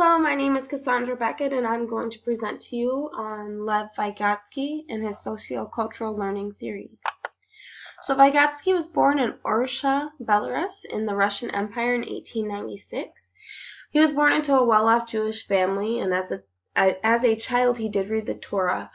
Hello, my name is Cassandra Beckett, and I'm going to present to you on Lev Vygotsky and his sociocultural learning theory. So Vygotsky was born in Orsha, Belarus, in the Russian Empire in 1896. He was born into a well-off Jewish family, and as a child, he did read the Torah.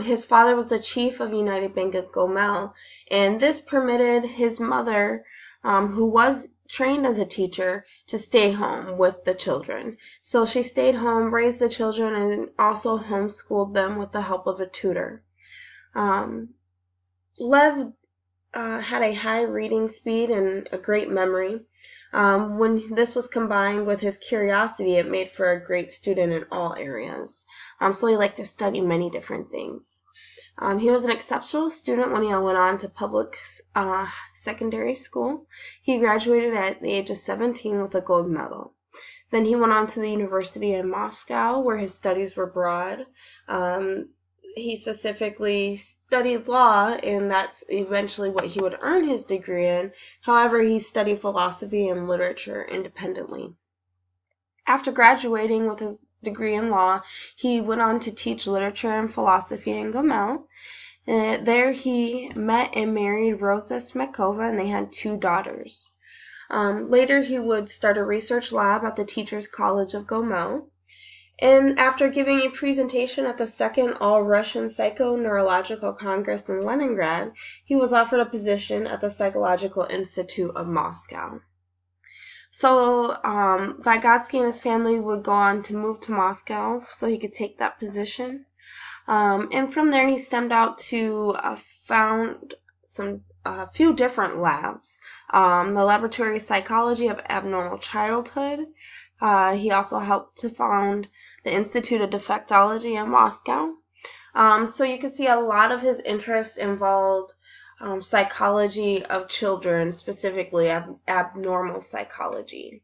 His father was the chief of United Bank of Gomel, and this permitted his mother, who was trained as a teacher, to stay home with the children. So she stayed home, raised the children, and also homeschooled them with the help of a tutor. Lev had a high reading speed and a great memory. When this was combined with his curiosity, it made for a great student in all areas. So he liked to study many different things. He was an exceptional student when he went on to public secondary school. He graduated at the age of 17 with a gold medal. Then he went on to the university in Moscow, where his studies were broad. He specifically studied law, and that's eventually what he would earn his degree in. However, he studied philosophy and literature independently. After graduating with his degree in law, he went on to teach literature and philosophy in Gomel. There he met and married Rosa Smekova, and they had 2 daughters. Later, he would start a research lab at the Teachers College of Gomel. And after giving a presentation at the second All-Russian Psychoneurological Congress in Leningrad, he was offered a position at the Psychological Institute of Moscow. So Vygotsky and his family would go on to move to Moscow so he could take that position. And from there, he stemmed out to found a few different labs. The Laboratory of Psychology of Abnormal Childhood. He also helped to found the Institute of Defectology in Moscow. So you can see a lot of his interests involved psychology of children, specifically abnormal psychology.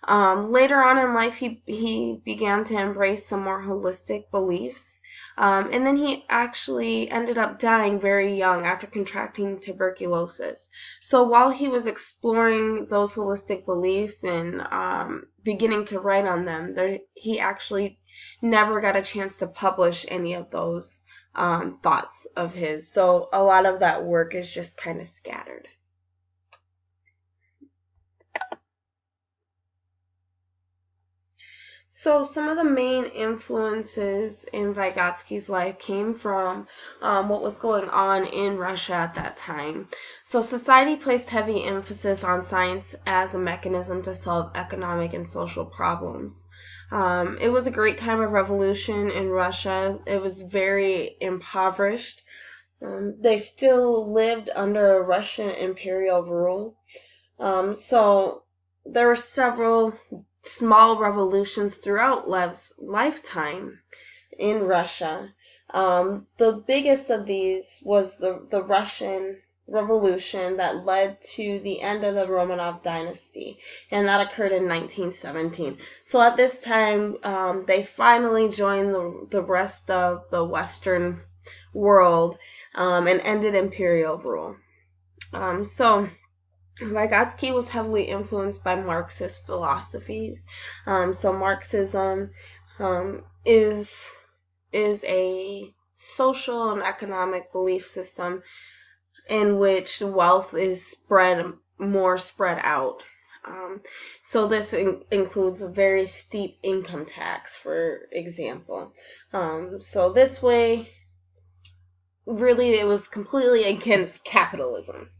Later on in life, he began to embrace some more holistic beliefs, and then he actually ended up dying very young after contracting tuberculosis. So while he was exploring those holistic beliefs and beginning to write on them, he actually never got a chance to publish any of those thoughts of his. So a lot of that work is just kind of scattered. So some of the main influences in Vygotsky's life came from what was going on in Russia at that time. So society placed heavy emphasis on science as a mechanism to solve economic and social problems. It was a great time of revolution in Russia. It was very impoverished. They still lived under Russian imperial rule. So there were several small revolutions throughout Lev's lifetime in Russia. The biggest of these was the Russian Revolution that led to the end of the Romanov dynasty, and that occurred in 1917. So at this time, they finally joined the rest of the Western world and ended imperial rule. So Vygotsky was heavily influenced by Marxist philosophies. So Marxism is a social and economic belief system in which wealth is spread out. So this includes a very steep income tax, for example. So this way, really, it was completely against capitalism.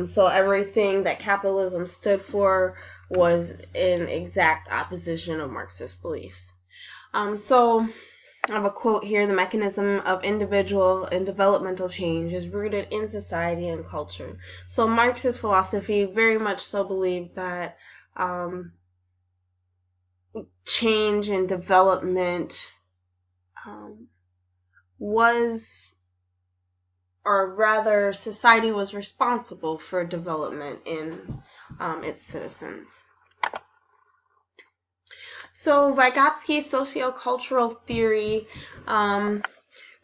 So everything that capitalism stood for was in exact opposition of Marxist beliefs. So I have a quote here: "The mechanism of individual and developmental change is rooted in society and culture." So Marxist philosophy very much so believed that change and development or rather, society was responsible for development in its citizens. So Vygotsky's sociocultural theory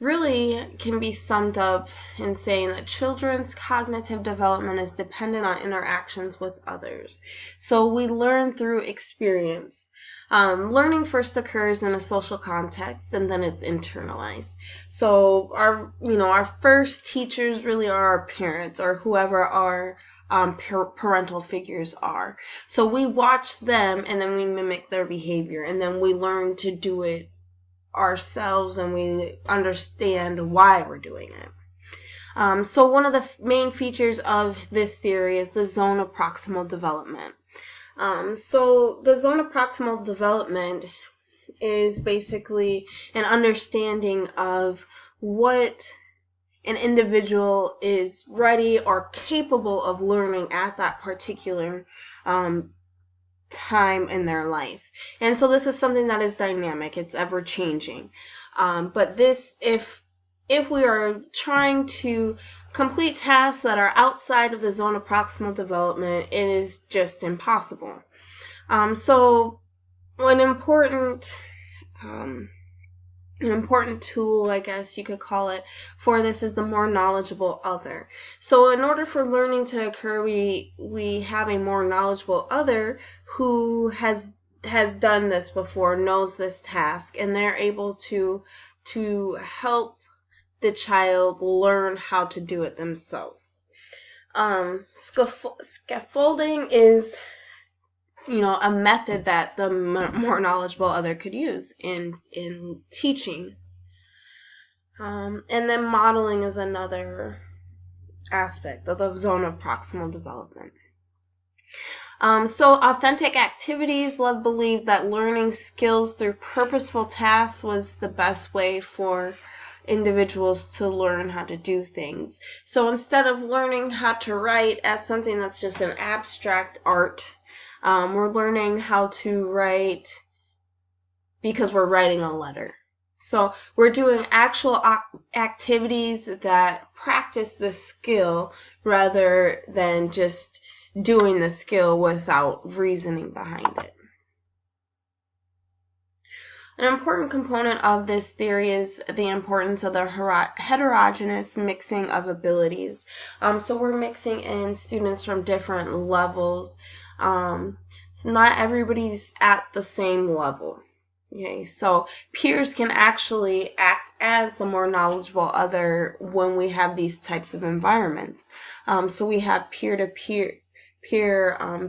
really can be summed up in saying that children's cognitive development is dependent on interactions with others. So we learn through experience. Learning first occurs in a social context, and then it's internalized. So our first teachers really are our parents, or whoever our parental figures are. So we watch them, and then we mimic their behavior, and then we learn to do it ourselves, and we understand why we're doing it. So one of the main features of this theory is the zone of proximal development. So the zone of proximal development is basically an understanding of what an individual is ready or capable of learning at that particular time in their life. And so this is something that is dynamic. It's ever changing. But this, if we are trying to complete tasks that are outside of the zone of proximal development, it is just impossible. So an important tool, I guess you could call it, for this is the more knowledgeable other. So in order for learning to occur, we have a more knowledgeable other who has done this before, knows this task, and they're able to help the child learn how to do it themselves. Scaffolding is a method that the more knowledgeable other could use in teaching. And then modeling is another aspect of the zone of proximal development. So authentic activities. Love believed that learning skills through purposeful tasks was the best way for individuals to learn how to do things. So instead of learning how to write as something that's just an abstract art, we're learning how to write because we're writing a letter. So we're doing actual activities that practice the skill rather than just doing the skill without reasoning behind it. An important component of this theory is the importance of the heterogeneous mixing of abilities. So we're mixing in students from different levels. So not everybody's at the same level. Okay, so peers can actually act as the more knowledgeable other when we have these types of environments. So we have peer-to-peer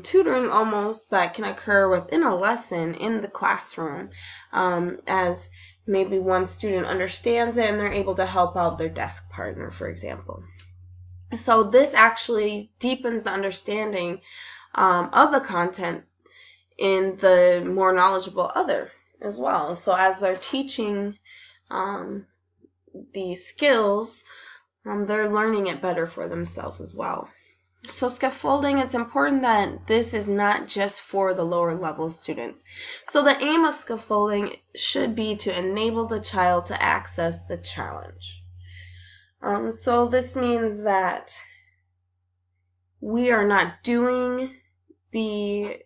tutoring almost that can occur within a lesson in the classroom, as maybe one student understands it and they're able to help out their desk partner, for example. So this actually deepens the understanding of the content in the more knowledgeable other as well. So as they're teaching these skills, they're learning it better for themselves as well. So scaffolding, it's important that this is not just for the lower level students. So the aim of scaffolding should be to enable the child to access the challenge. So this means that we are not doing the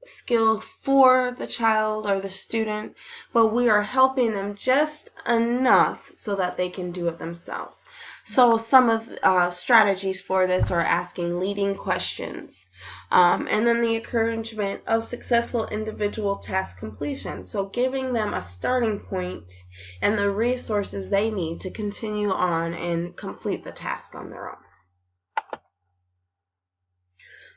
skill for the child or the student, but we are helping them just enough so that they can do it themselves. So some of strategies for this are asking leading questions, and then the encouragement of successful individual task completion. So giving them a starting point and the resources they need to continue on and complete the task on their own.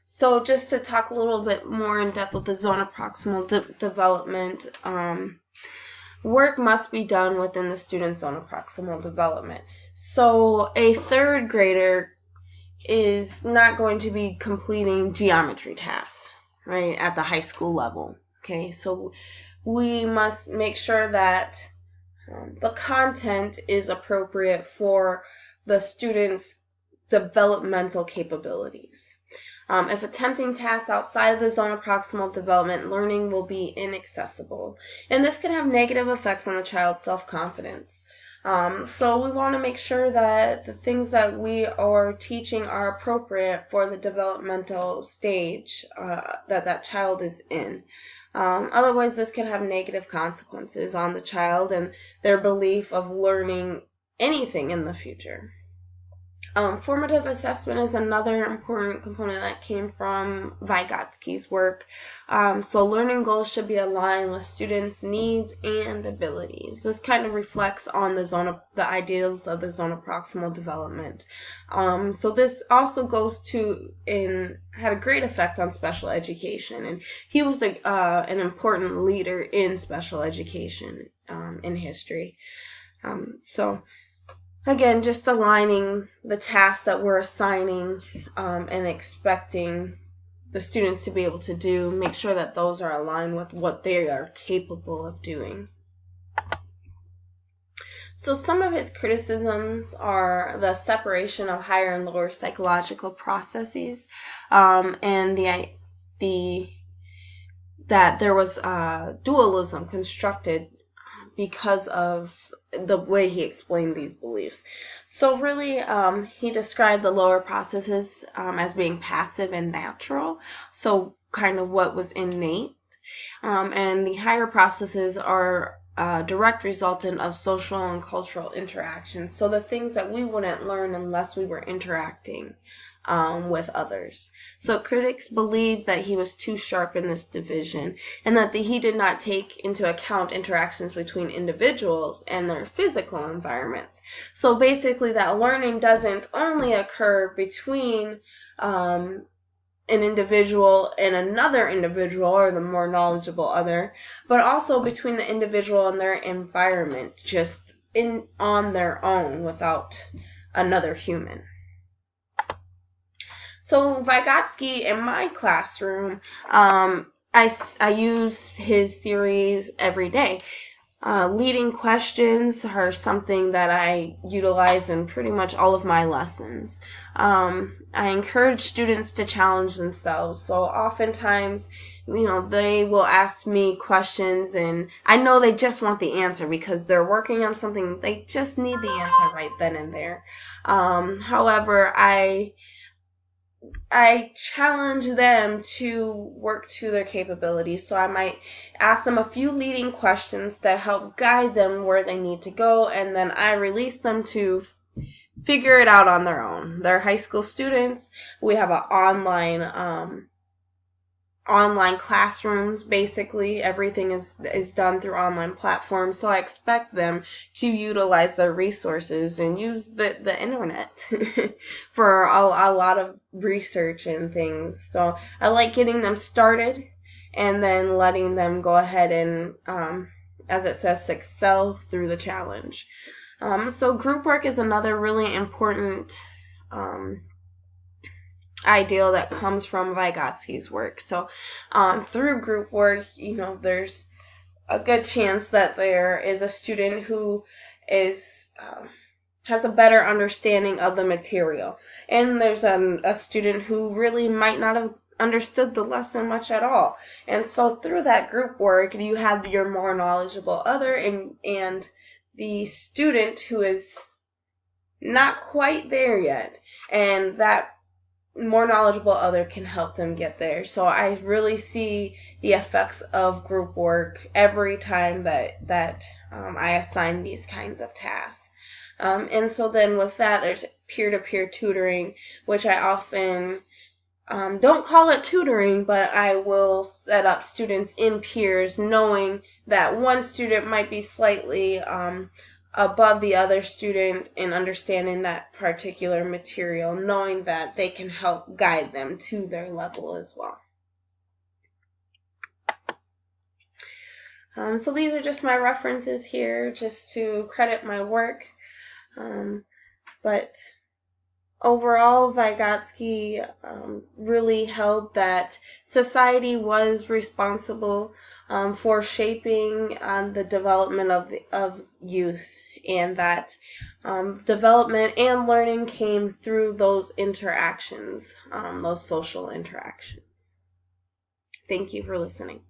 So just to talk a little bit more in depth of the zone of proximal development, work must be done within the student's zone of proximal development. So a third grader is not going to be completing geometry tasks, right, at the high school level. Okay, so we must make sure that the content is appropriate for the student's developmental capabilities. If attempting tasks outside of the zone of proximal development, learning will be inaccessible. And this can have negative effects on the child's self-confidence. So we want to make sure that the things that we are teaching are appropriate for the developmental stage that child is in. Otherwise, this can have negative consequences on the child and their belief of learning anything in the future. Formative assessment is another important component that came from Vygotsky's work. So learning goals should be aligned with students' needs and abilities. This kind of reflects on the ideals of the zone of proximal development. So this also goes to and had a great effect on special education, and he was an important leader in special education in history. Again, just aligning the tasks that we're assigning and expecting the students to be able to do, make sure that those are aligned with what they are capable of doing. So some of his criticisms are the separation of higher and lower psychological processes, and that there was dualism constructed because of the way he explained these beliefs. So really, he described the lower processes as being passive and natural, so kind of what was innate, and the higher processes are a direct resultant of social and cultural interactions, so the things that we wouldn't learn unless we were interacting with others. So critics believed that he was too sharp in this division, and that he did not take into account interactions between individuals and their physical environments. So basically that learning doesn't only occur between an individual and another individual, or the more knowledgeable other, but also between the individual and their environment, just on their own without another human. So Vygotsky in my classroom, I use his theories every day. Leading questions are something that I utilize in pretty much all of my lessons. I encourage students to challenge themselves. So oftentimes, they will ask me questions, and I know they just want the answer because they're working on something. They just need the answer right then and there. However, I challenge them to work to their capabilities. So I might ask them a few leading questions to help guide them where they need to go, and then I release them to figure it out on their own. They're high school students. We have an online classrooms. Basically everything is done through online platforms, so I expect them to utilize their resources and use the internet for a lot of research and things. So I like getting them started and then letting them go ahead and as it says, excel through the challenge. So group work is another really important ideal that comes from Vygotsky's work. So through group work, there's a good chance that there is a student who has a better understanding of the material, and there's a student who really might not have understood the lesson much at all. And so through that group work, you have your more knowledgeable other and the student who is not quite there yet, and that more knowledgeable other can help them get there. So I really see the effects of group work every time that I assign these kinds of tasks. And so then with that, there's peer-to-peer tutoring, which I often don't call it tutoring, but I will set up students in peers, knowing that one student might be slightly above the other student in understanding that particular material, knowing that they can help guide them to their level as well. So these are just my references here, just to credit my work. But overall, Vygotsky really held that society was responsible for shaping the development of youth, and that development and learning came through those interactions, those social interactions. Thank you for listening.